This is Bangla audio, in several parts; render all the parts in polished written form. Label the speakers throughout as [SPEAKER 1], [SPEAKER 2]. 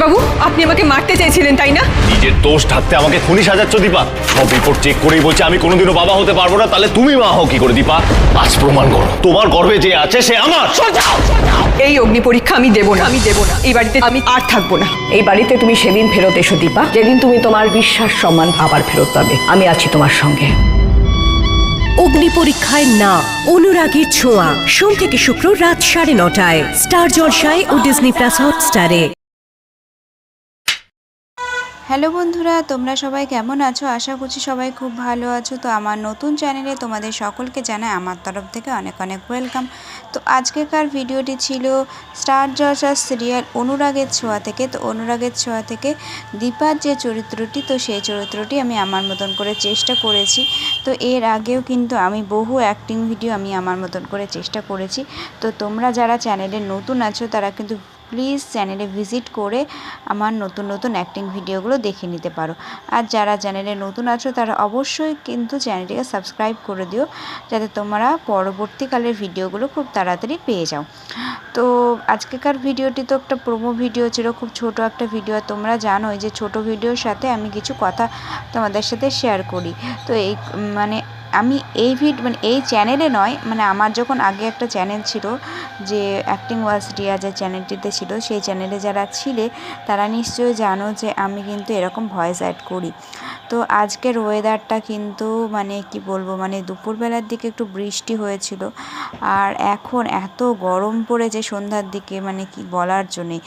[SPEAKER 1] বাবু, আপনি আমাকে মারতে চাইছিলেন তাই না?
[SPEAKER 2] নিজের দোষ ঢাকতে আমাকে খুনি সাজাচ্ছ দীপা। সব রিপোর্ট চেক করেই বলছে আমি কোনোদিনও বাবা হতে পারবো না। তাহলে তুমি মা হও কি করে দীপা? আজ প্রমাণ করো তোমার গর্ভে যে আছে সে আমার।
[SPEAKER 1] এই অগ্নি পরীক্ষা আমি দেব না, এই বাড়িতে আমি আর থাকবো না।
[SPEAKER 3] এই বাড়িতে তুমি সেদিন ফেরত এসো দীপা, যেদিন তুমি তোমার বিশ্বাস সম্মান আবার ফেরত পাবে। আমি আছি তোমার সঙ্গে।
[SPEAKER 4] অগ্নি পরীক্ষায় না, অনুরাগের ছোঁয়া, সোম থেকে শুক্র রাত 9:30টায় স্টার জলসায় ও ডিজনি প্লাস হটস্টারে।
[SPEAKER 5] হ্যালো বন্ধুরা, তোমরা সবাই কেমন আছো? আশা করছি সবাই খুব ভালো আছো। তো আমার নতুন চ্যানেলে তোমাদের সকলকে জানাই আমার তরফ থেকে অনেক অনেক ওয়েলকাম। তো আজকেকার ভিডিওটি ছিল স্টার জলসা সিরিয়াল অনুরাগের ছোঁয়া থেকে। তো অনুরাগের ছোঁয়া থেকে দীপার যে চরিত্রটি, তো সেই চরিত্রটি আমি আমার মতন করে চেষ্টা করেছি। তো এর আগেও কিন্তু আমি বহু অ্যাক্টিং ভিডিও আমি আমার মতন করে চেষ্টা করেছি। তো তোমরা যারা চ্যানেলে নতুন আছো তারা কিন্তু প্লিজ চ্যানেলে ভিজিট করে আমার নতুন নতুন অ্যাক্টিং ভিডিওগুলো দেখে নিতে পারো। আর যারা চ্যানেলে নতুন আছো তারা অবশ্যই কিন্তু চ্যানেলটিকে সাবস্ক্রাইব করে দিও, যাতে তোমরা পরবর্তীকালের ভিডিওগুলো খুব তাড়াতাড়ি পেয়ে যাও। তো আজকেকার ভিডিওটি তো একটা প্রোমো ভিডিও ছিল, খুব ছোট একটা ভিডিও। তোমরা জানোই যে ছোট ভিডিওর সাথে আমি কিছু কথা তোমাদের সাথে শেয়ার করি। তো এই আমি এই এই চ্যানেলে নয়, আমার যখন আগে একটা চ্যানেল ছিল যে অ্যাক্টিং ওয়াজ রিয়া যে চ্যানেলটিতে ছিল, সেই চ্যানেলে যারা ছিলে তারা নিশ্চয়ই জানো যে আমি কিন্তু এরকম ভয়েস অ্যাড করি। তো আজকের ওয়েদারটা কিন্তু কি বলবো, দুপুরবেলার দিকে একটু বৃষ্টি হয়েছিল, আর এখন এত গরম পড়েছে সন্ধ্যার দিকে, কি বলার জন্যে।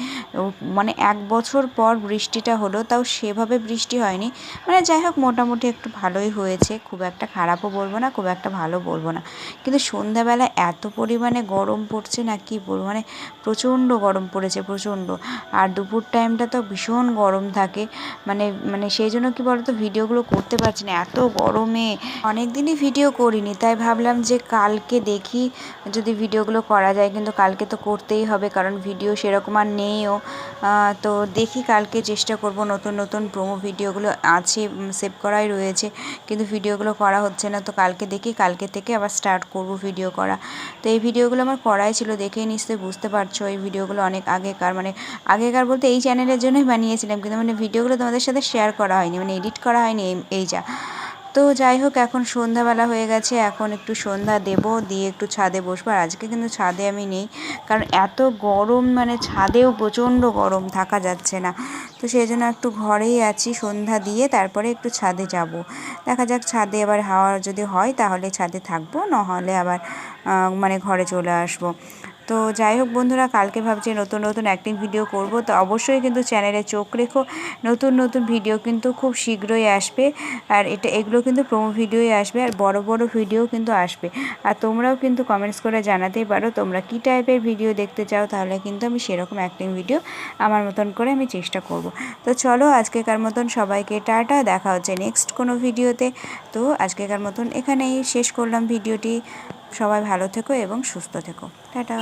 [SPEAKER 5] 1 বছর পর বৃষ্টিটা হলো, তাও সেভাবে বৃষ্টি হয়নি। যাই হোক, মোটামুটি একটু ভালোই হয়েছে, খুব একটা খারাপও বলবো না, খুব একটা ভালো বলবো না। কিন্তু সন্ধ্যাবেলা এত পরিমাণে গরম পড়ছে না, কি বলবো, প্রচণ্ড গরম পড়েছে, প্রচণ্ড। আর দুপুর টাইমটা তো ভীষণ গরম থাকে, সেই জন্য কি বলতো ভিডিওগুলো করতে পারছি না এত গরমে। অনেক দিনই ভিডিও করিনি, তাই ভাবলাম যে কালকে দেখি যদি ভিডিওগুলো করা যায়। কিন্তু কালকে তো করতেই হবে, কারণ ভিডিও সেরকম আর নেইও। তো দেখি কালকে চেষ্টা করব। নতুন নতুন প্রোমো ভিডিওগুলো আছে, সেভ করাই রয়েছে, কিন্তু ভিডিওগুলো করা হচ্ছে না। তো কালকে দেখি, কালকে থেকে আবার স্টার্ট করব ভিডিও করা। তো এই ভিডিওগুলো আমার করাই ছিল, দেখেই নিশ্চয়ই বুঝতে পারছো। এই ভিডিওগুলো অনেক আগেকার, আগেকার বলতে এই চ্যানেলের জন্যই বানিয়েছিলাম, কিন্তু ভিডিওগুলো তোমাদের সাথে শেয়ার করা হয়নি, এডিট করা হয়নি, এই যা। তো যাই হোক, এখন সন্ধ্যাবেলা হয়ে গেছে, এখন একটু সন্ধ্যা দেব, দিয়ে একটু ছাদে বসবো। আর আজকে কিন্তু ছাদে আমি নেই, কারণ এত গরম, ছাদেও প্রচণ্ড গরম, থাকা যাচ্ছে না। তো সেই জন্য একটু ঘরেই আছি, সন্ধ্যা দিয়ে তারপরে একটু ছাদে যাব। দেখা যাক, ছাদে আবার হাওয়া যদি হয় তাহলে ছাদে থাকবো, নাহলে আবার ঘরে চলে আসবো। তো যাই হোক বন্ধুরা, কালকে ভাবছি নতুন নতুন অ্যাক্টিং ভিডিও করব। তো অবশ্যই কিন্তু চ্যানেলে চোখ রেখো, নতুন নতুন ভিডিও কিন্তু খুব শীঘ্রই আসবে। আর এগুলো কিন্তু প্রোমো ভিডিওই আসবে, আর বড় বড় ভিডিও কিন্তু আসবে। আর তোমরাও কিন্তু কমেন্টস করে জানাতেই পারো তোমরা কী টাইপের ভিডিও দেখতে চাও, তাহলে কিন্তু আমি সেরকম অ্যাক্টিং ভিডিও আমার মতন করে আমি চেষ্টা করব। তো চলো, আজকেকার মতন সবাইকে টাটা, দেখা হচ্ছে নেক্সট কোনো ভিডিওতে। তো আজকেকার মতন এখানেই শেষ করলাম ভিডিওটি। সবাই ভালো থেকো এবং সুস্থ থেকো, টাটা।